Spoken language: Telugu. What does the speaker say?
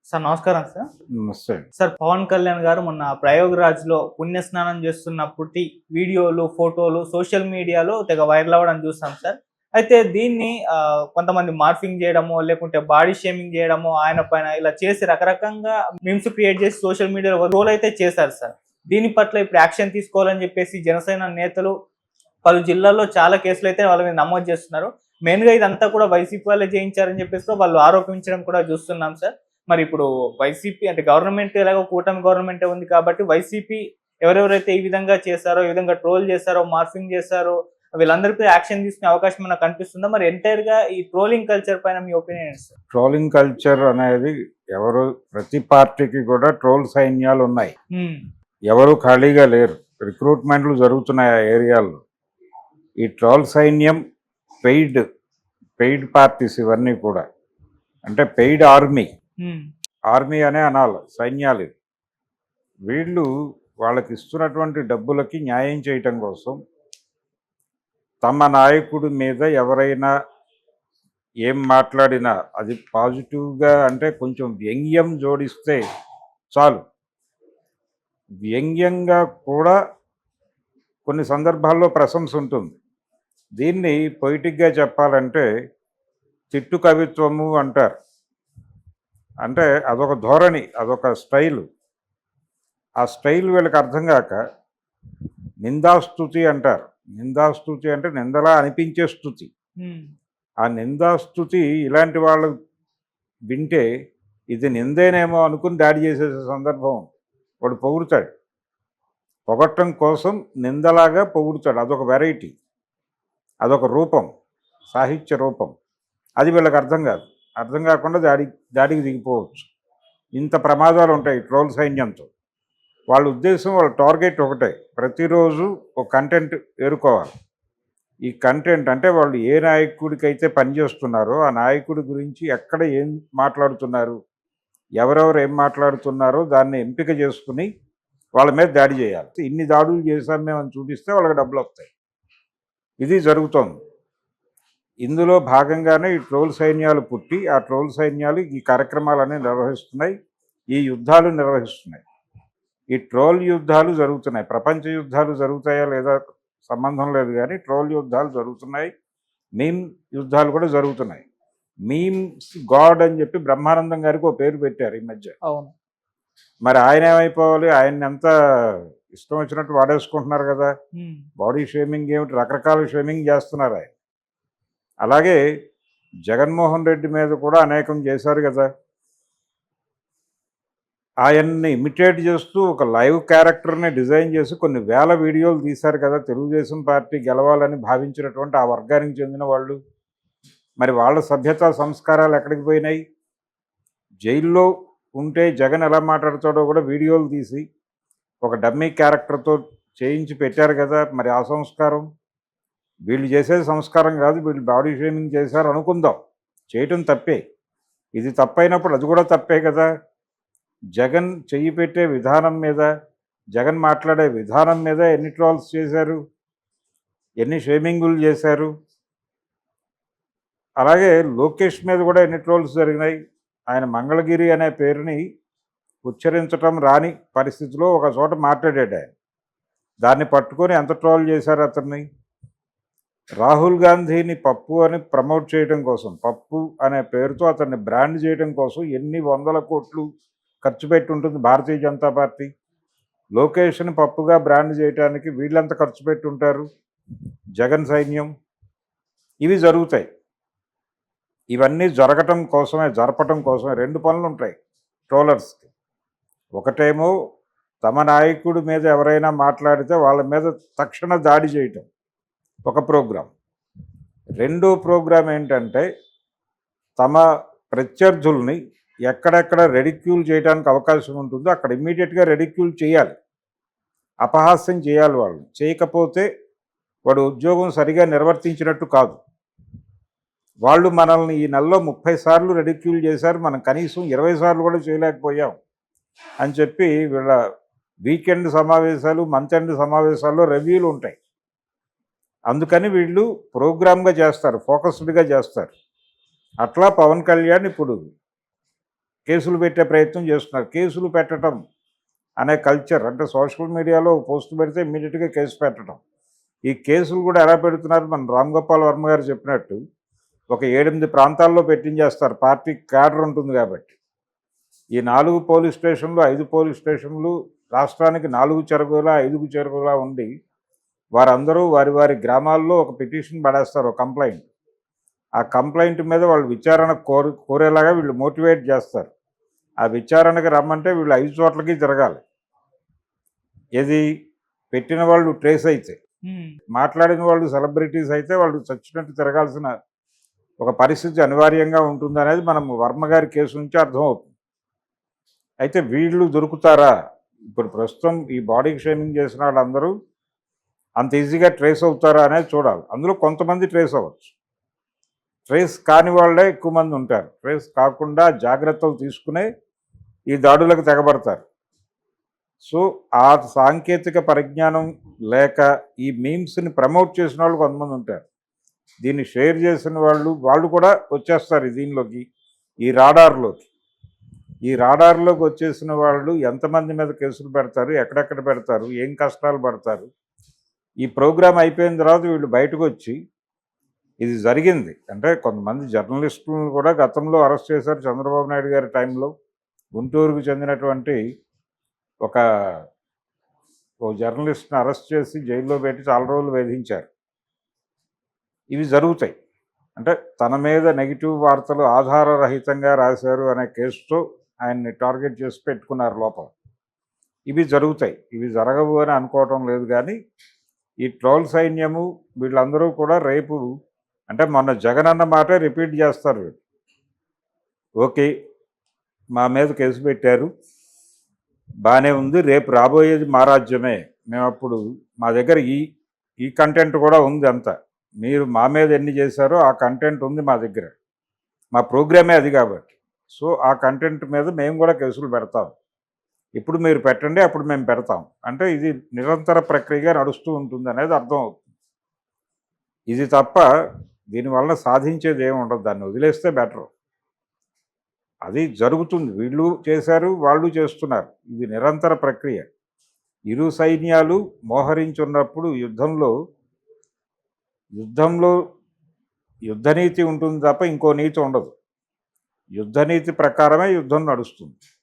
సార్ నమస్కారం సార్. నమస్తే. సార్ పవన్ కళ్యాణ్ గారు మొన్న ప్రయాగ్‌రాజ్‌లో పుణ్యస్నానం చేస్తున్నప్పటి వీడియోలు, ఫోటోలు సోషల్ మీడియాలో తెగ వైరల్ అవ్వడం చూసాం సార్. అయితే దీన్ని కొంతమంది మార్ఫింగ్ చేయడమో, లేకుంటే బాడీ షేమింగ్ చేయడమో ఆయన పైన ఇలా చేసి రకరకంగా మీమ్స్ క్రియేట్ చేసి సోషల్ మీడియాలో ట్రోల్ అయితే చేశారు సార్. దీని పట్ల ఇప్పుడు యాక్షన్ తీసుకోవాలని చెప్పేసి జనసేన నేతలు పలు జిల్లాల్లో చాలా కేసులైతే వాళ్ళ మీద నమోదు చేస్తున్నారు. మెయిన్‌గా ఇదంతా కూడా వైసీపీ వాళ్ళే చేయించారని చెప్పేసి కూడా వాళ్ళు ఆరోపించడం కూడా చూస్తున్నాం సార్. మరి ఇప్పుడు వైసీపీ అంటే గవర్నమెంట్ ఎలాగో కూటమి గవర్నమెంటే ఉంది కాబట్టి వైసీపీ ఎవరెవరైతే ఈ విధంగా చేశారో, ఈ విధంగా ట్రోల్ చేశారో, మార్ఫింగ్ చేశారో వీళ్ళందరిపై యాక్షన్ తీసుకునే అవకాశం ఏమన్నా కనిపిస్తుందా? మరి ఎంటైర్‌గా ఈ ట్రోలింగ్ కల్చర్ పైన మీ ఒపీనియన్ ఏంటి సార్? ట్రోలింగ్ కల్చర్ అనేది ప్రతి పార్టీకి కూడా ట్రోల్ సైన్యాలు ఉన్నాయి. ఎవరు ఖాళీగా లేరు. రిక్రూట్మెంట్లు జరుగుతున్నాయి ఆ ఏరియాల్లో. ఈ ట్రోల్ సైన్యం పెయిడ్ పార్టీస్ ఇవన్నీ కూడా. అంటే పెయిడ్ ఆర్మీ అనే అనాలి, సైన్యాలు. వీళ్ళు వాళ్ళకి ఇస్తున్నటువంటి డబ్బులకి న్యాయం చేయటం కోసం తమ నాయకుడి మీద ఎవరైనా ఏం మాట్లాడినా అది పాజిటివ్గా అంటే కొంచెం వ్యంగ్యం జోడిస్తే చాలు. వ్యంగ్యంగా కూడా కొన్ని సందర్భాల్లో ప్రశంస ఉంటుంది. దీన్ని పొయిటిక్గా చెప్పాలంటే తిట్టు కవిత్వము అంటారు. అంటే అదొక ధోరణి, అదొక స్టైలు. ఆ స్టైల్ వీళ్ళకి అర్థం కాక నిందాస్తుతి అంటారు. నిందాస్తుతి అంటే నిందలా అనిపించే స్తుతి. ఆ నిందాస్తుతి ఇలాంటి వాళ్ళు వింటే ఇది నిందేనేమో అనుకుని దాడి చేసే సందర్భం. వాడు పొగుడుతాడు, పొగట్టం కోసం నిందలాగా పొగుడుతాడు. అదొక వెరైటీ, అదొక రూపం, సాహిత్య రూపం. అది వీళ్ళకి అర్థం కాదు. అర్థం కాకుండా దాడికి దిగిపోవచ్చు. ఇంత ప్రమాదాలు ఉంటాయి ట్రోల్ సైన్యంతో. వాళ్ళ ఉద్దేశం, వాళ్ళ టార్గెట్ ఒకటే, ప్రతిరోజు ఒక కంటెంట్ ఏరుకోవాలి. ఈ కంటెంట్ అంటే వాళ్ళు ఏ నాయకుడికైతే పనిచేస్తున్నారో ఆ నాయకుడి గురించి ఎక్కడ ఏం మాట్లాడుతున్నారు, ఎవరెవరు ఏం మాట్లాడుతున్నారో దాన్ని ఎంపిక చేసుకుని వాళ్ళ మీద దాడి చేయాలి. ఇన్ని దాడులు చేశాం మేము అని చూపిస్తే వాళ్ళకి డబ్బులు వస్తాయి. ఇది జరుగుతోంది. ఇందులో భాగంగానే ఈ ట్రోల్ సైన్యాలు పుట్టి ఆ ట్రోల్ సైన్యాలు ఈ కార్యక్రమాలన్నీ నిర్వహిస్తున్నాయి, ఈ యుద్ధాలు నిర్వహిస్తున్నాయి. ఈ ట్రోల్ యుద్ధాలు జరుగుతున్నాయి. ప్రపంచ యుద్ధాలు జరుగుతాయా లేదా సంబంధం లేదు, కానీ ట్రోల్ యుద్ధాలు జరుగుతున్నాయి. మీమ్ యుద్ధాలు కూడా జరుగుతున్నాయి. మీమ్స్ గాడ్ అని చెప్పి బ్రహ్మానందం గారికి ఒక పేరు పెట్టారు ఈ మధ్య. అవును. మరి ఆయన ఏమైపోవాలి? ఆయన్ని ఎంత ఇష్టం వచ్చినట్టు వాడేసుకుంటున్నారు కదా. బాడీ షేమింగ్ ఏమిటి, రకరకాల షేమింగ్ చేస్తున్నారు ఆయన. అలాగే జగన్మోహన్ రెడ్డి మీద కూడా అనేకం చేశారు కదా. ఆయన్ని ఇమిటేట్ చేస్తూ ఒక లైవ్ క్యారెక్టర్ని డిజైన్ చేసి కొన్ని వేల వీడియోలు తీశారు కదా. తెలుగుదేశం పార్టీ గెలవాలని భావించినటువంటి ఆ వర్గానికి చెందిన వాళ్ళు. మరి వాళ్ళ సభ్యతా సంస్కారాలు ఎక్కడికి పోయినాయి? జైల్లో ఉంటే జగన్ ఎలా మాట్లాడతాడో కూడా వీడియోలు తీసి ఒక డమ్మీ క్యారెక్టర్తో చేయించి పెట్టారు కదా. మరి ఆ సంస్కారం వీళ్ళు చేసేది సంస్కారం కాదు. వీళ్ళు బాడీ షేమింగ్ చేశారు అనుకుందాం, చేయటం తప్పే. ఇది తప్పైనప్పుడు అది కూడా తప్పే కదా. జగన్ చెయ్యి పెట్టే విధానం మీద, జగన్ మాట్లాడే విధానం మీద ఎన్ని ట్రోల్స్ చేశారు, ఎన్ని షేమింగులు చేశారు. అలాగే లోకేష్ మీద కూడా ఎన్ని ట్రోల్స్ జరిగినాయి. ఆయన మంగళగిరి అనే పేరుని ఉచ్చరించటం రాని పరిస్థితిలో ఒక చోట మాట్లాడాడు ఆయన. దాన్ని పట్టుకొని ఎంత ట్రోల్ చేశారు అతన్ని. రాహుల్ గాంధీని పప్పు అని ప్రమోట్ చేయడం కోసం, పప్పు అనే పేరుతో అతన్ని బ్రాండ్ చేయడం కోసం ఎన్ని వందల కోట్లు ఖర్చు పెట్టి ఉంటుంది భారతీయ జనతా పార్టీ. లోకేష్ని పప్పుగా బ్రాండ్ చేయడానికి వీళ్ళంత ఖర్చు పెట్టి ఉంటారు, జగన్ సైన్యం. ఇవి జరుగుతాయి. ఇవన్నీ జరపటం కోసమే రెండు పనులు ఉంటాయి ట్రోలర్స్కి. ఒకటేమో తమ నాయకుడి మీద ఎవరైనా మాట్లాడితే వాళ్ళ మీద తక్షణ దాడి చేయటం ఒక ప్రోగ్రాం. రెండో ప్రోగ్రాం ఏంటంటే తమ ప్రత్యర్థుల్ని ఎక్కడెక్కడ రెడిక్యూల్ చేయడానికి అవకాశం ఉంటుందో అక్కడ ఇమ్మీడియట్గా రెడిక్యూల్ చేయాలి, అపహాస్యం చేయాలి. వాళ్ళు చేయకపోతే వాడు ఉద్యోగం సరిగా నిర్వర్తించినట్టు కాదు. వాళ్ళు మనల్ని ఈ నెలలో 30 సార్లు రెడిక్యూల్ చేశారు, మనం కనీసం 20 సార్లు కూడా చేయలేకపోయాం అని చెప్పి వీళ్ళ వీకెండ్ సమావేశాలు, మంత్ ఎండ్ సమావేశాల్లో రివ్యూలు ఉంటాయి. అందుకని వీళ్ళు ప్రోగ్రామ్గా చేస్తారు, ఫోకస్డ్గా చేస్తారు. అట్లా పవన్ కళ్యాణ్ ఇప్పుడు కేసులు పెట్టే ప్రయత్నం చేస్తున్నారు. కేసులు పెట్టడం అనే కల్చర్, అంటే సోషల్ మీడియాలో పోస్ట్ పెడితే ఇమ్మీడియట్గా కేసు పెట్టడం. ఈ కేసులు కూడా ఎలా పెడుతున్నారు, మన రామ్ గోపాల్ వర్మ గారు చెప్పినట్టు ఒక 7-8 ప్రాంతాల్లో పెట్టించేస్తారు. పార్టీ క్యాడర్ ఉంటుంది కాబట్టి. ఈ 4 పోలీస్ స్టేషన్లు, 5 పోలీస్ స్టేషన్లు రాష్ట్రానికి 4 చెరగులా 5 చెరగులా ఉండి వారందరూ వారి వారి గ్రామాల్లో ఒక పిటిషన్ పడేస్తారు, ఒక కంప్లైంట్. ఆ కంప్లైంట్ మీద వాళ్ళు విచారణ కోరేలాగా వీళ్ళు మోటివేట్ చేస్తారు. ఆ విచారణకి రమ్మంటే వీళ్ళు 5 చోట్లకి తిరగాలి. ఏది పెట్టిన వాళ్ళు ట్రేస్ అయితే, మాట్లాడిన వాళ్ళు సెలబ్రిటీస్ అయితే వాళ్ళు చచ్చినట్టు తిరగాల్సిన ఒక పరిస్థితి అనివార్యంగా ఉంటుందనేది మనం వర్మ గారి కేసు నుంచి అర్థమవుతుంది. అయితే వీళ్ళు దొరుకుతారా? ఇప్పుడు ప్రస్తుతం ఈ బాడీ షేమింగ్ చేసిన వాళ్ళందరూ అంత ఈజీగా ట్రేస్ అవుతారా అనేది చూడాలి. అందులో కొంతమంది ట్రేస్ అవ్వచ్చు, ట్రేస్ కాని వాళ్ళే ఎక్కువ మంది ఉంటారు. ట్రేస్ కాకుండా జాగ్రత్తలు తీసుకునే ఈ దాడులకు తెగబడతారు. సో ఆ సాంకేతిక పరిజ్ఞానం లేక ఈ మీమ్స్ని ప్రమోట్ చేసిన వాళ్ళు కొంతమంది ఉంటారు. దీన్ని షేర్ చేసిన వాళ్ళు కూడా వచ్చేస్తారు దీనిలోకి, ఈ రాడార్లోకి. ఈ రాడార్లోకి వచ్చేసిన వాళ్ళు ఎంతమంది మీద కేసులు పెడతారు, ఎక్కడెక్కడ పెడతారు, ఏం కష్టాలు పడతారు. ఈ ప్రోగ్రాం అయిపోయిన తర్వాత వీళ్ళు బయటకు వచ్చి ఇది జరిగింది అంటే, కొంతమంది జర్నలిస్టులను కూడా గతంలో అరెస్ట్ చేశారు చంద్రబాబు నాయుడు గారి టైంలో. గుంటూరుకు చెందినటువంటి ఓ జర్నలిస్ట్ని అరెస్ట్ చేసి జైల్లో పెట్టి చాలా రోజులు వేధించారు. ఇవి జరుగుతాయి. అంటే తన మీద నెగిటివ్ వార్తలు ఆధారరహితంగా రాశారు అనే కేసుతో ఆయన్ని టార్గెట్ చేసి పెట్టుకున్నారు లోపల. ఇవి జరుగుతాయి. ఇవి జరగవు అని అనుకోవటం లేదు. కానీ ఈ ట్రోల్ సైన్యము వీళ్ళందరూ కూడా రేపు, అంటే మొన్న జగన్ అన్న మాటే రిపీట్ చేస్తారు వీళ్ళు. ఓకే, మా మీద కేసు పెట్టారు, బాగానే ఉంది, రేపు రాబోయేది మా రాజ్యమే, మేము అప్పుడు మా దగ్గర ఈ కంటెంట్ కూడా ఉంది అంతా, మీరు మా మీద ఎన్ని చేశారో ఆ కంటెంట్ ఉంది మా దగ్గర, మా ప్రోగ్రామే అది కాబట్టి, సో ఆ కంటెంట్ మీద మేము కూడా కేసులు పెడతాం, ఇప్పుడు మీరు పెట్టండి అప్పుడు మేము పెడతాం. అంటే ఇది నిరంతర ప్రక్రియగా నడుస్తూ ఉంటుంది అనేది అర్థం అవుతుంది. ఇది తప్ప దీనివల్ల సాధించేది ఏమి ఉండదు. దాన్ని వదిలేస్తే బెటర్. అది జరుగుతుంది, వీళ్ళు చేశారు, వాళ్ళు చేస్తున్నారు. ఇది నిరంతర ప్రక్రియ. ఇరు సైన్యాలు మోహరించున్నప్పుడు యుద్ధంలో యుద్ధనీతి ఉంటుంది తప్ప ఇంకో నీతి ఉండదు. యుద్ధనీతి ప్రకారమే యుద్ధం నడుస్తుంది.